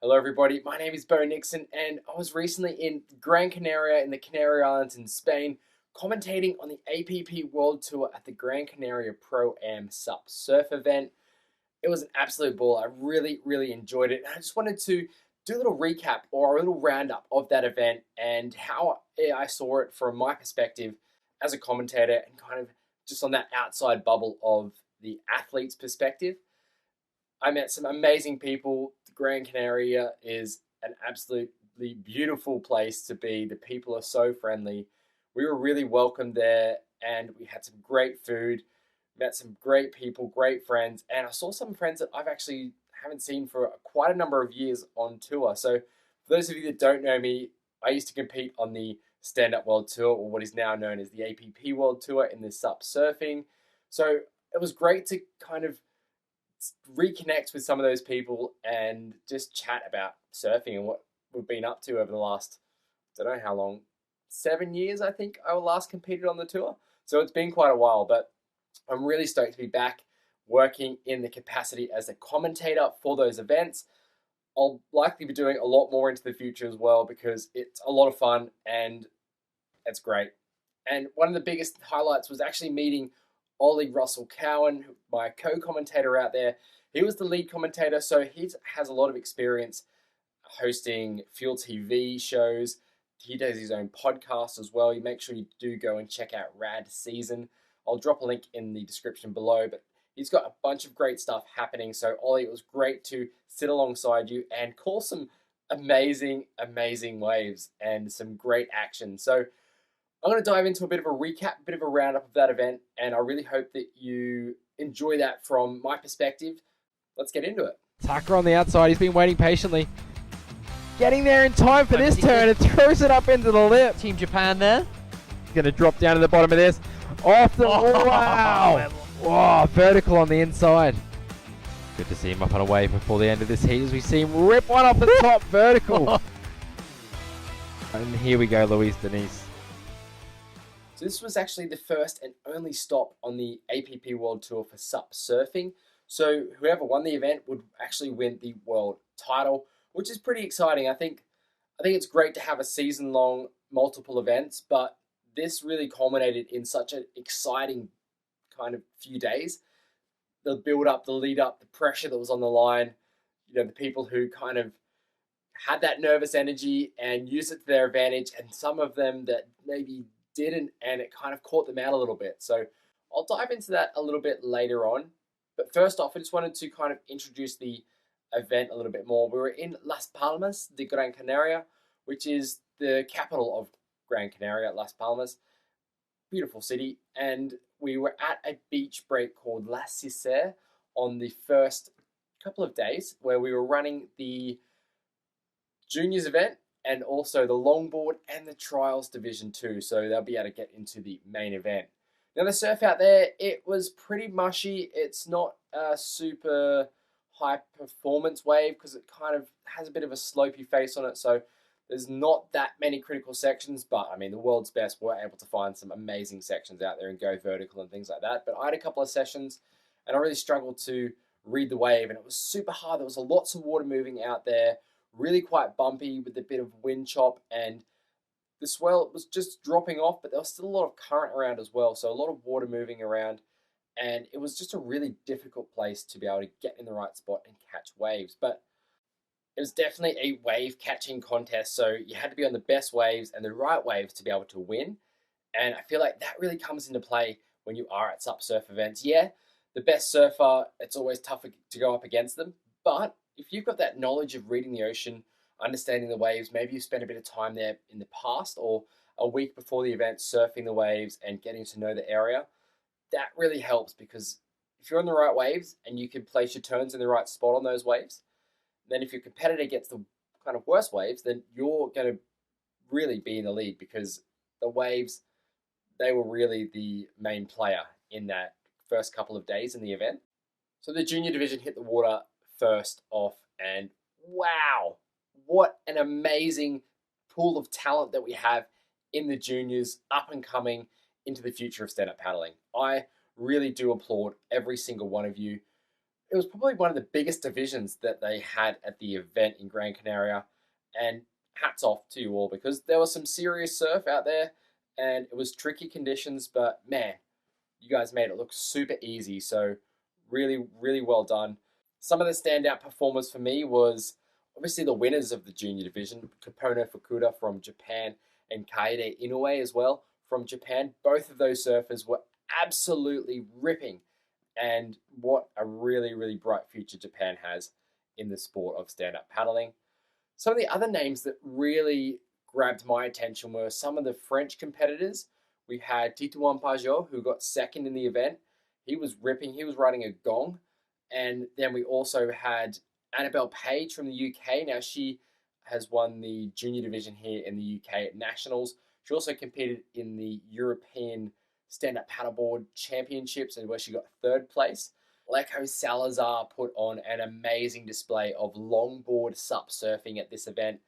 Hello everybody, my name is Beau Nixon and I was recently in Gran Canaria in the Canary Islands in Spain commentating on the APP World Tour at the Gran Canaria Pro-Am SUP surf event. It was an absolute ball. I really enjoyed it. And I just wanted to do a little recap or a little roundup of that event and how I saw it from my perspective as a commentator and kind of just on that outside bubble of the athlete's perspective. I met some amazing people. Gran Canaria is an absolutely beautiful place to be. The people are so friendly. We were really welcomed there and we had some great food, met some great people, great friends, and I saw some friends that I've actually haven't seen for quite a number of years on tour. So for those of you that don't know me, I used to compete on the Stand Up World Tour, or what is now known as the APP World Tour in the SUP surfing. So it was great to kind of reconnect with some of those people and just chat about surfing and what we've been up to over the last, I don't know how long, 7 years I think I last competed on the tour. So it's been quite a while, but I'm really stoked to be back working in the capacity as a commentator for those events. I'll likely be doing a lot more into the future as well because it's a lot of fun and it's great. And one of the biggest highlights was actually meeting Ollie Russell Cowan, my co-commentator out there. He was the lead commentator, so he has a lot of experience hosting Fuel TV shows. He does his own podcast as well. You make sure you do go and check out Rad Season. I'll drop a link in the description below, but he's got a bunch of great stuff happening. So Ollie, it was great to sit alongside you and call some amazing waves and some great action. So I'm going to dive into a bit of a recap, a bit of a roundup of that event, and I really hope that you enjoy that from my perspective. Let's get into it. Tucker on the outside, he's been waiting patiently. Getting there in time for this turn and throws it up into the lip. Team Japan there. He's going to drop down to the bottom of this. Off the, wow! Oh, vertical on the inside. Good to see him up on a wave before the end of this heat as we see him rip one off the top, vertical. And here we go, Luis Denise. So this was actually the first and only stop on the APP World Tour for SUP surfing. So whoever won the event would actually win the world title, which is pretty exciting. I think it's great to have a season-long multiple events, but this really culminated in such an exciting kind of few days. The build-up, the lead-up, the pressure that was on the line, the people who kind of had that nervous energy and used it to their advantage, and some of them that maybe didn't, and it kind of caught them out a little bit. So I'll dive into that a little bit later on. But first off, I just wanted to kind of introduce the event a little bit more. We were in Las Palmas de Gran Canaria, which is the capital of Gran Canaria, Las Palmas. Beautiful city. And we were at a beach break called La Cicer on the first couple of days where we were running the juniors event and also the longboard and the trials division 2. So they'll be able to get into the main event. Now the surf out there, it was pretty mushy. It's not a super high performance wave because it kind of has a bit of a slopey face on it. So there's not that many critical sections, but I mean, the world's best were able to find some amazing sections out there and go vertical and things like that. But I had a couple of sessions and I really struggled to read the wave and it was super hard. There was lots of water moving out there. Really quite bumpy with a bit of wind chop, and the swell was just dropping off, but there was still a lot of current around as well, so a lot of water moving around, and it was just a really difficult place to be able to get in the right spot and catch waves. But it was definitely a wave catching contest, so you had to be on the best waves and the right waves to be able to win, and I feel like that really comes into play when you are at SUP surf events. Yeah, the best surfer, it's always tougher to go up against them, but if you've got that knowledge of reading the ocean, understanding the waves, maybe you spent a bit of time there in the past or a week before the event surfing the waves and getting to know the area, that really helps because if you're on the right waves and you can place your turns in the right spot on those waves, then if your competitor gets the kind of worst waves, then you're going to really be in the lead because the waves, they were really the main player in that first couple of days in the event. So the junior division hit the water first off, and wow, what an amazing pool of talent that we have in the juniors, up and coming into the future of stand-up paddling. I really do applaud every single one of you. It was probably one of the biggest divisions that they had at the event in Gran Canaria, and hats off to you all because there was some serious surf out there, and it was tricky conditions, but man, you guys made it look super easy. So really, really well done. Some of the standout performers for me was obviously the winners of the junior division, Kapono Fukuda from Japan and Kaede Inoue as well from Japan. Both of those surfers were absolutely ripping, and what a really, really bright future Japan has in the sport of stand-up paddling. Some of the other names that really grabbed my attention were some of the French competitors. We had Titouan Pajot, who got second in the event. He was ripping, he was riding a gong. And then we also had Annabelle Page from the UK. Now, she has won the junior division here in the UK at Nationals. She also competed in the European Stand-Up Paddleboard Championships, and where she got third place. Leko Salazar put on an amazing display of longboard SUP surfing at this event.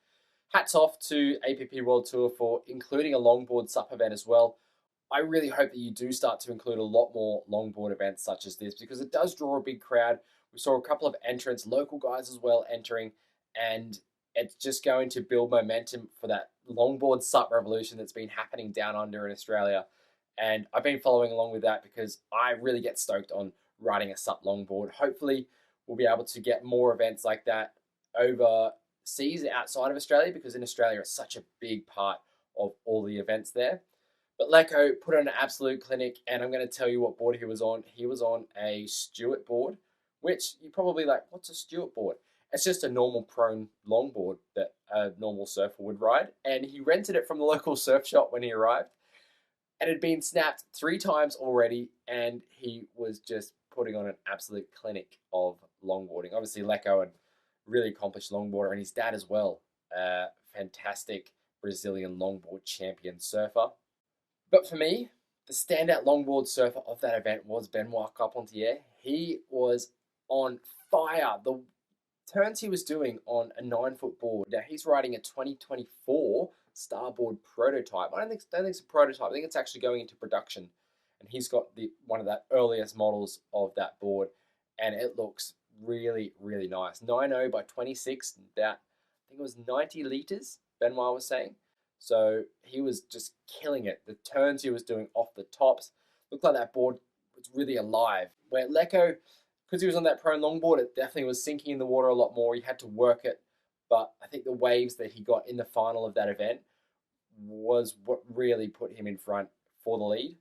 Hats off to APP World Tour for including a longboard SUP event as well. I really hope that you do start to include a lot more longboard events such as this because it does draw a big crowd. We saw a couple of entrants, local guys as well, entering, and it's just going to build momentum for that longboard SUP revolution that's been happening down under in Australia. And I've been following along with that because I really get stoked on riding a SUP longboard. Hopefully, we'll be able to get more events like that overseas outside of Australia because in Australia it's such a big part of all the events there. But Leko put on an absolute clinic, and I'm going to tell you what board he was on. He was on a Stewart board, which you're probably like, what's a Stewart board? It's just a normal prone longboard that a normal surfer would ride. And he rented it from the local surf shop when he arrived. It had been snapped 3 times already, and he was just putting on an absolute clinic of longboarding. Obviously, Leko had really accomplished longboarder, and his dad as well, fantastic Brazilian longboard champion surfer. But for me, the standout longboard surfer of that event was Benoit Carpentier. He was on fire. The turns he was doing on a 9-foot board. Now he's riding a 2024 Starboard prototype. I don't think it's a prototype. I think it's actually going into production. And he's got one of the earliest models of that board. And it looks really, really nice. 9.0 by 26, about, I think it was 90 liters, Benoit was saying. So he was just killing it. The turns he was doing off the tops looked like that board was really alive. Where Leko, because he was on that prone longboard, it definitely was sinking in the water a lot more. He had to work it, but I think the waves that he got in the final of that event was what really put him in front for the lead.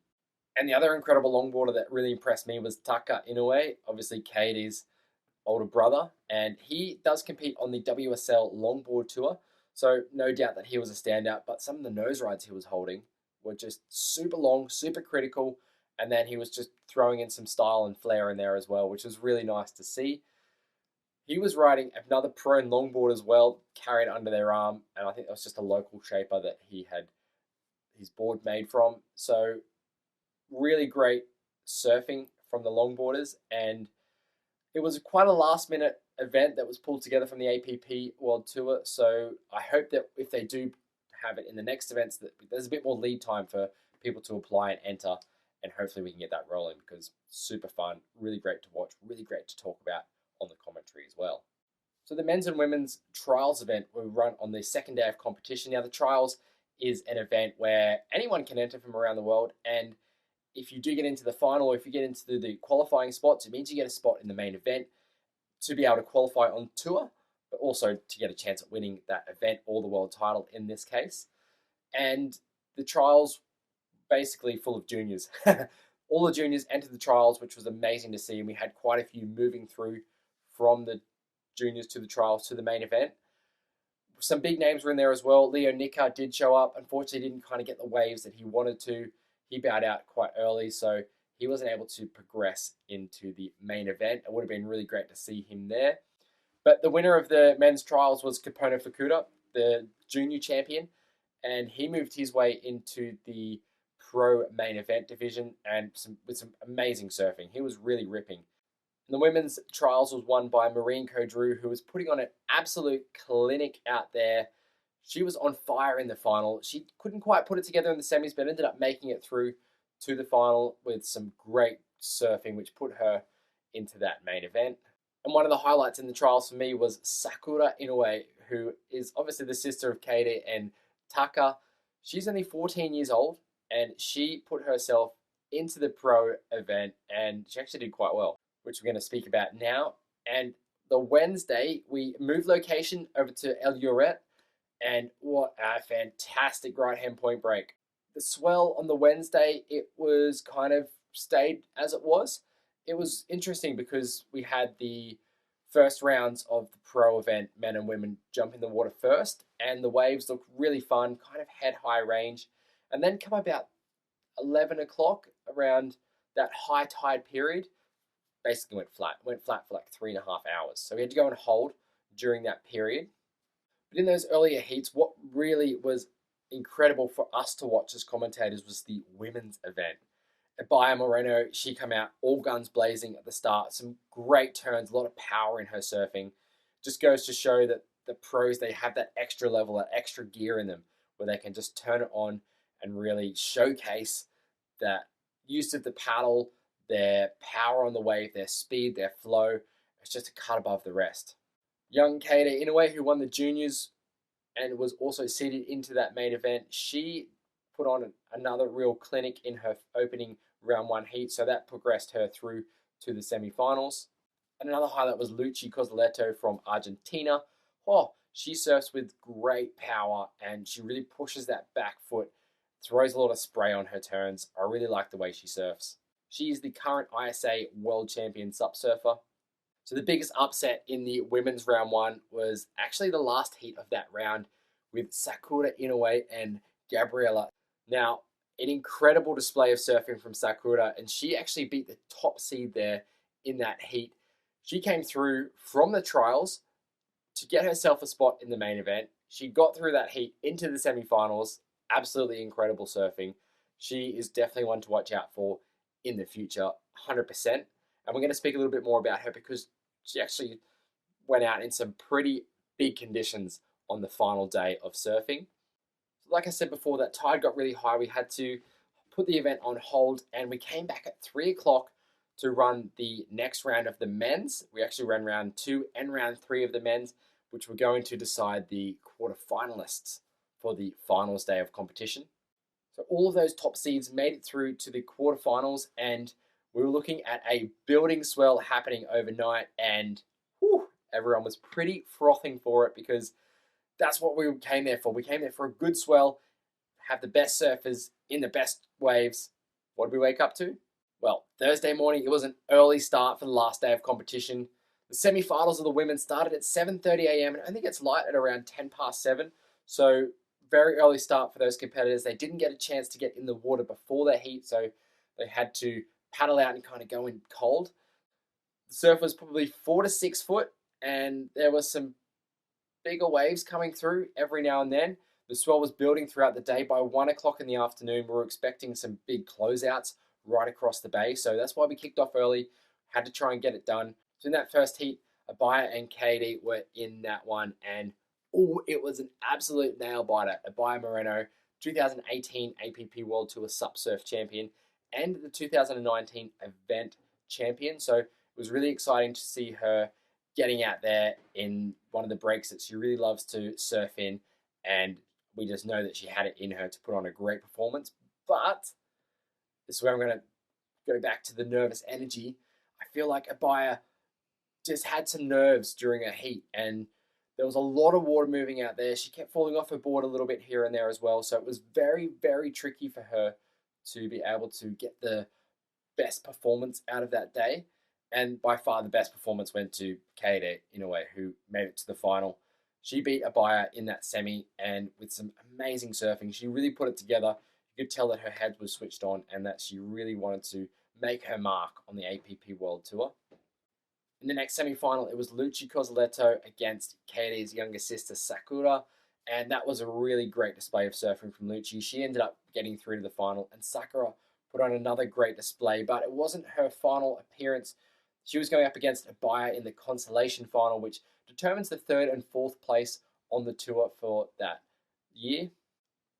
And the other incredible longboarder that really impressed me was Taka Inoue, obviously Katie's older brother, and he does compete on the WSL Longboard Tour. So no doubt that he was a standout, but some of the nose rides he was holding were just super long, super critical, and then he was just throwing in some style and flair in there as well, which was really nice to see. He was riding another prone longboard as well, carried under their arm, and I think that was just a local shaper that he had his board made from. So really great surfing from the longboarders, and it was quite a last minute event that was pulled together from the APP World Tour. So I hope that if they do have it in the next events, that there's a bit more lead time for people to apply and enter, and hopefully we can get that rolling because super fun, really great to watch, really great to talk about on the commentary as well. So the men's and women's trials event will run on the second day of competition. Now the trials is an event where anyone can enter from around the world, and if you do get into the final or if you get into the qualifying spots, it means you get a spot in the main event to be able to qualify on tour, but also to get a chance at winning that event or the world title in this case. And the trials basically full of juniors. All the juniors entered the trials, which was amazing to see, and we had quite a few moving through from the juniors to the trials to the main event. Some big names were in there as well. Leo Nika did show up. Unfortunately, didn't kind of get the waves that he wanted to. He bowed out quite early, so he wasn't able to progress into the main event. It would have been really great to see him there. But the winner of the men's trials was Kapono Fukuda, the junior champion, and he moved his way into the pro main event division and with some amazing surfing. He was really ripping. And the women's trials was won by Maureen Codrew, who was putting on an absolute clinic out there. She was on fire in the final. She couldn't quite put it together in the semis, but ended up making it through to the final with some great surfing, which put her into that main event. And one of the highlights in the trials for me was Sakura Inoue, who is obviously the sister of Katie and Taka. She's only 14 years old, and she put herself into the pro event, and she actually did quite well, which we're going to speak about now. And the Wednesday, we moved location over to El Lloret, and what a fantastic right-hand point break. The swell on the Wednesday, it was kind of stayed as it was. It was interesting because we had the first rounds of the pro event, men and women jump in the water first, and the waves looked really fun, kind of head-high range. And then come about 11 o'clock, around that high tide period, basically went flat for like 3.5 hours. So we had to go and hold during that period. But in those earlier heats, what really was incredible for us to watch as commentators was the women's event. Abaya Moreno, she came out all guns blazing at the start. Some great turns, a lot of power in her surfing. Just goes to show that the pros, they have that extra level, that extra gear in them, where they can just turn it on and really showcase that use of the paddle, their power on the wave, their speed, their flow. It's just a cut above the rest. Young Katie Inoue, who won the juniors and was also seeded into that main event, she put on another real clinic in her opening round one heat, so that progressed her through to the semi-finals. And another highlight was Luchi Cosletto from Argentina. Oh, she surfs with great power, and she really pushes that back foot, throws a lot of spray on her turns. I really like the way she surfs. She is the current ISA World Champion SUP surfer. So the biggest upset in the women's round one was actually the last heat of that round with Sakura Inoue and Gabriela. Now, an incredible display of surfing from Sakura, and she actually beat the top seed there in that heat. She came through from the trials to get herself a spot in the main event. She got through that heat into the semi-finals. Absolutely incredible surfing. She is definitely one to watch out for in the future, 100%. And we're going to speak a little bit more about her because she actually went out in some pretty big conditions on the final day of surfing. Like I said before, that tide got really high. We had to put the event on hold, and we came back at 3 o'clock to run the next round of the men's. We actually ran round 2 and round 3 of the men's, which were going to decide the quarterfinalists for the finals day of competition. So all of those top seeds made it through to the quarterfinals, and we were looking at a building swell happening overnight, and everyone was pretty frothing for it because that's what we came there for. We came there for a good swell, have the best surfers in the best waves. What did we wake up to? Well, Thursday morning, it was an early start for the last day of competition. The semi-finals of the women started at 7:30 a.m. and I think it's light at around 10 past 7. So very early start for those competitors. They didn't get a chance to get in the water before their heat, so they had to paddle out and kind of go in cold. The surf was probably 4 to 6 foot, and there was some bigger waves coming through every now and then. The swell was building throughout the day. By 1 o'clock in the afternoon, we were expecting some big closeouts right across the bay. So that's why we kicked off early, had to try and get it done. So in that first heat, Abaya and Katie were in that one. And it was an absolute nail biter. Abaya Moreno, 2018 APP World Tour SUP Surf Champion and the 2019 event champion. So it was really exciting to see her getting out there in one of the breaks that she really loves to surf in, and we just know that she had it in her to put on a great performance. But this is where I'm going to go back to the nervous energy. I feel like Abaya just had some nerves during her heat, and there was a lot of water moving out there. She kept falling off her board a little bit here and there as well, so it was very, very tricky for her to be able to get the best performance out of that day. And by far the best performance went to Katie Inoue, who made it to the final. She beat Abaya in that semi, and with some amazing surfing, she really put it together. You could tell that her head was switched on and that she really wanted to make her mark on the APP World Tour. In the next semi-final, it was Luchi Cosletto against Katie's younger sister Sakura, and that was a really great display of surfing from Luchi. She ended up getting through to the final, and Sakura put on another great display, but it wasn't her final appearance. She was going up against Abaya in the consolation final, which determines the 3rd and 4th place on the tour for that year.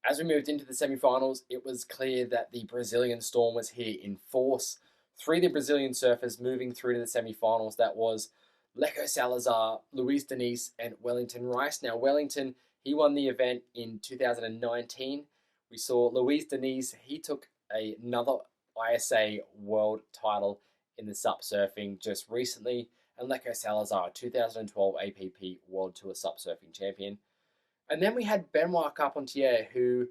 As we moved into the semi-finals, it was clear that the Brazilian storm was here in force. three of the Brazilian surfers moving through to the semi-finals. That was Leco Salazar, Luis Denise, and Wellington Rice. Now, Wellington, he won the event in 2019. We saw Luis Denise, he took another ISA world title in the SUP surfing just recently. And Leco Salazar, 2012 APP World Tour SUP surfing champion. And then we had Benoit Carpentier, who,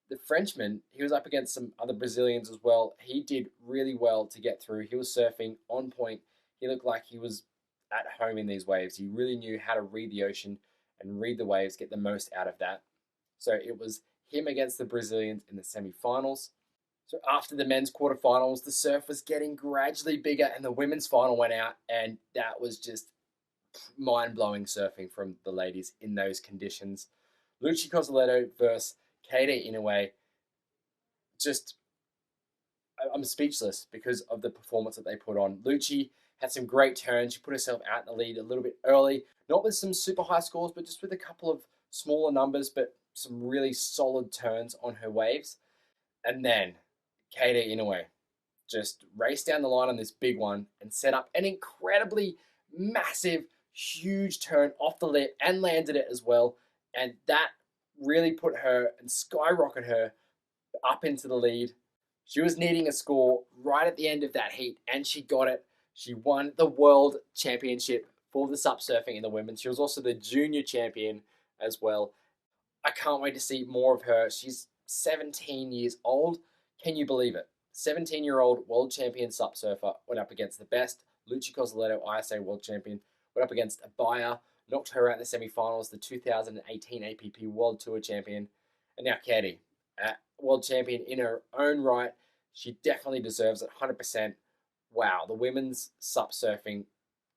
the Frenchman, he was up against some other Brazilians as well. He did really well to get through. He was surfing on point. He looked like he was at home in these waves. He really knew how to read the ocean and read the waves, get the most out of that. So it was him against the Brazilians in the semi-finals. So after the men's quarterfinals, the surf was getting gradually bigger and the women's final went out, and that was just mind-blowing surfing from the ladies in those conditions. Luci Cozzoletto versus Katie Inoue. Just, I'm speechless because of the performance that they put on. Luci had some great turns. She put herself out in the lead a little bit early, not with some super high scores, but just with a couple of smaller numbers, but some really solid turns on her waves. And then Katie Inoue just raced down the line on this big one and set up an incredibly massive, huge turn off the lip and landed it as well. And that really put her and skyrocketed her up into the lead. She was needing a score right at the end of that heat, and she got it. She won the world championship for the SUP surfing in the women. She was also the junior champion as well. I can't wait to see more of her. She's 17 years old. Can you believe it? 17-year-old world champion SUP surfer went up against the best. Luci Cozzoletto, ISA world champion, went up against Abaya, knocked her out in the semi-finals, the 2018 APP World Tour champion. And now Katie, world champion in her own right. She definitely deserves it, 100%. Wow, the women's SUP surfing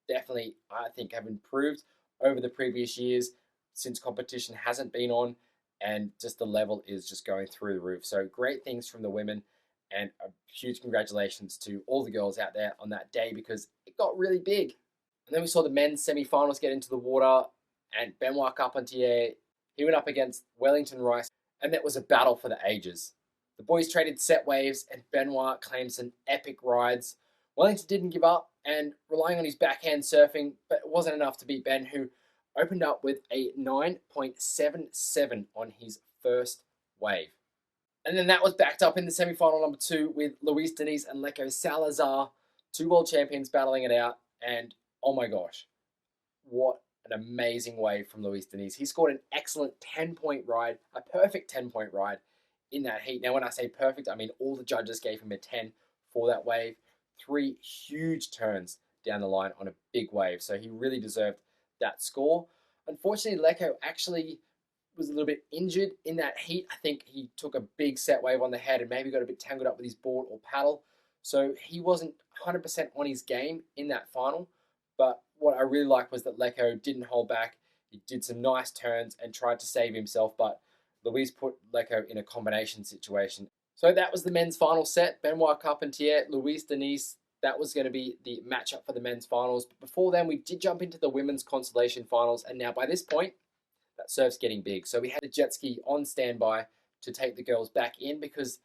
definitely, I think, have improved over the previous years since competition hasn't been on, and just the level is just going through the roof. So great things from the women, and a huge congratulations to all the girls out there on that day because it got really big. And then we saw the men's semi-finals get into the water, and Benoit Carpentier, he went up against Wellington Rice, and that was a battle for the ages. The boys traded set waves, and Benoit claimed some epic rides. Wellington didn't give up, and relying on his backhand surfing, but it wasn't enough to beat Ben, who opened up with a 9.77 on his first wave. And then that was backed up in the semi-final number 2 with Luis Denise and Leco Salazar, 2 world champions battling it out. And oh my gosh, what an amazing wave from Luis Denise. He scored an excellent 10-point ride, a perfect 10-point ride in that heat. Now, when I say perfect, I mean all the judges gave him a 10 for that wave. 3 huge turns down the line on a big wave. So he really deserved that score. Unfortunately, Leco actually was a little bit injured in that heat. I think he took a big set wave on the head and maybe got a bit tangled up with his board or paddle. So he wasn't 100% on his game in that final. But what I really liked was that Leco didn't hold back. He did some nice turns and tried to save himself, but Luis put Leco in a combination situation. So that was the men's final set. Benoit Carpentier, Luis Denise. That was going to be the matchup for the men's finals. But before then, we did jump into the women's consolation finals. And now by this point, that surf's getting big. So we had a jet ski on standby to take the girls back in because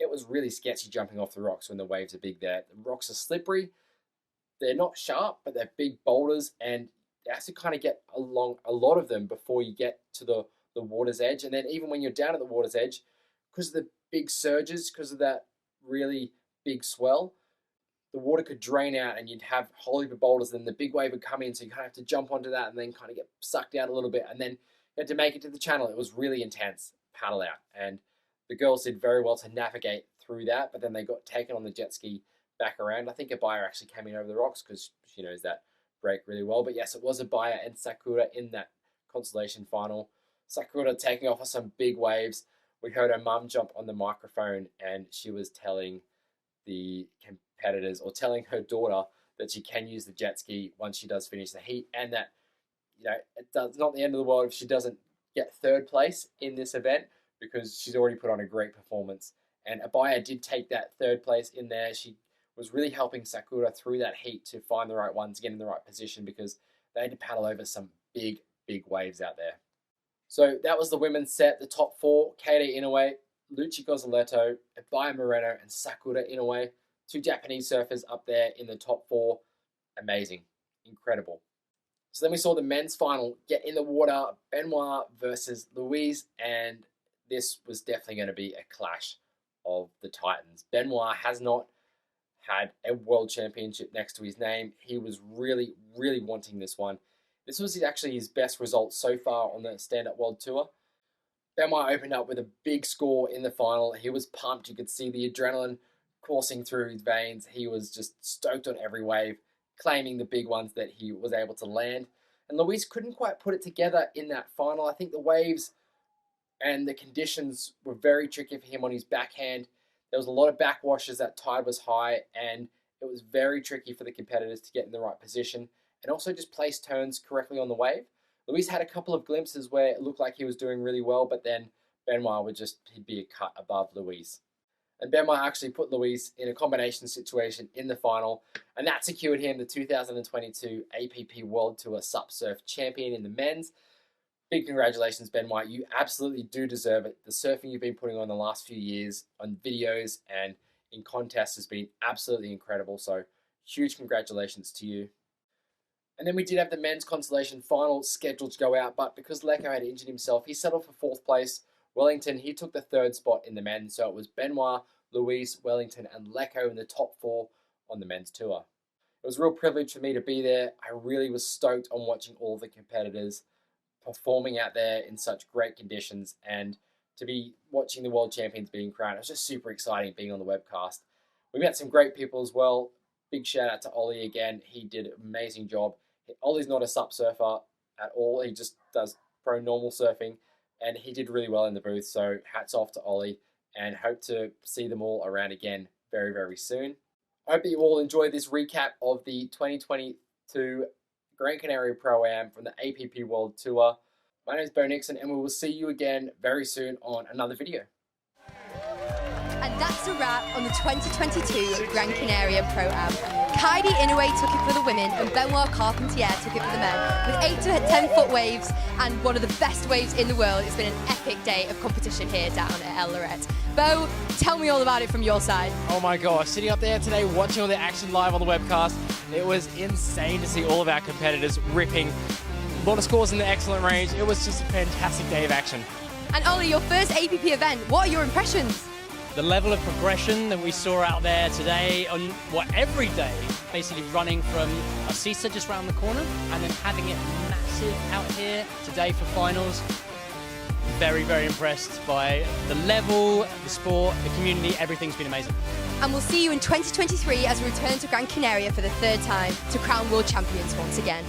it was really sketchy jumping off the rocks when the waves are big there. The rocks are slippery. They're not sharp, but they're big boulders. And you have to kind of get along a lot of them before you get to the water's edge. And then even when you're down at the water's edge, because of the big surges, because of that really big swell, the water could drain out and you'd have a whole heap of boulders, and then the big wave would come in, so you kind of have to jump onto that and then kind of get sucked out a little bit, and then you had to make it to the channel. It was really intense, paddle out, and the girls did very well to navigate through that, but then they got taken on the jet ski back around. I think Abaya actually came in over the rocks because she knows that break really well, but yes, it was Abaya and Sakura in that consolation final. Sakura taking off on some big waves. We heard her mum jump on the microphone and she was telling the competitors, or telling her daughter, that she can use the jet ski once she does finish the heat, and that, you know, it's not the end of the world if she doesn't get 3rd place in this event because she's already put on a great performance. And Abaya did take that 3rd place in there. She was really helping Sakura through that heat to find the right ones, get in the right position, because they had to paddle over some big waves out there. So that was the women's set. The top 4, Katie Inoue, Luci Cozzoletto, Abaya Moreno, and Sakura Inoue. 2 Japanese surfers up there in the top 4. Amazing. Incredible. So then we saw the men's final get in the water, Benoit versus Louise, and this was definitely going to be a clash of the Titans. Benoit has not had a world championship next to his name. He was really, really wanting this one. This was actually his best result so far on the stand-up world tour. Benoit opened up with a big score in the final. He was pumped. You could see the adrenaline coursing through his veins. He was just stoked on every wave, claiming the big ones that he was able to land. And Luis couldn't quite put it together in that final. I think the waves and the conditions were very tricky for him on his backhand. There was a lot of backwashes, that tide was high, and it was very tricky for the competitors to get in the right position and also just place turns correctly on the wave. Luis had a couple of glimpses where it looked like he was doing really well, but then Benoit he'd be a cut above Luis. And Benoit actually put Luis in a combination situation in the final, and that secured him the 2022 APP World Tour SUP Surf Champion in the men's. Big congratulations, Benoit. You absolutely do deserve it. The surfing you've been putting on the last few years on videos and in contests has been absolutely incredible, so huge congratulations to you. And then we did have the men's consolation final scheduled to go out, but because Lecco had injured himself, he settled for 4th place. Wellington, he took the 3rd spot in the men's, so it was Benoit, Luis, Wellington, and Lecco in the top 4 on the men's tour. It was a real privilege for me to be there. I really was stoked on watching all the competitors performing out there in such great conditions, and to be watching the world champions being crowned. It was just super exciting being on the webcast. We met some great people as well. Big shout out to Ollie again. He did an amazing job. Ollie's not a SUP surfer at all. He just does pro normal surfing, and he did really well in the booth. So hats off to Ollie, and hope to see them all around again very, very soon. I hope that you all enjoyed this recap of the 2022 Gran Canaria Pro-Am from the APP World Tour. My name is Beau Nixon, and we will see you again very soon on another video. And that's a wrap on the 2022 Gran Canaria Pro-Am. Kaidi Inoue took it for the women and Benoit Carpentier took it for the men. With 8 to 10 foot waves and one of the best waves in the world, it's been an epic day of competition here down at El Lorette. Beau, tell me all about it from your side. Oh my gosh, sitting up there today watching all the action live on the webcast, it was insane to see all of our competitors ripping. A lot of scores in the excellent range. It was just a fantastic day of action. And Ollie, your first APP event, what are your impressions? The level of progression that we saw out there today, on every day, basically running from a CISA just around the corner and then having it massive out here today for finals. Very, very impressed by the level, the sport, the community, everything's been amazing. And we'll see you in 2023 as we return to Gran Canaria for the 3rd time to crown world champions once again.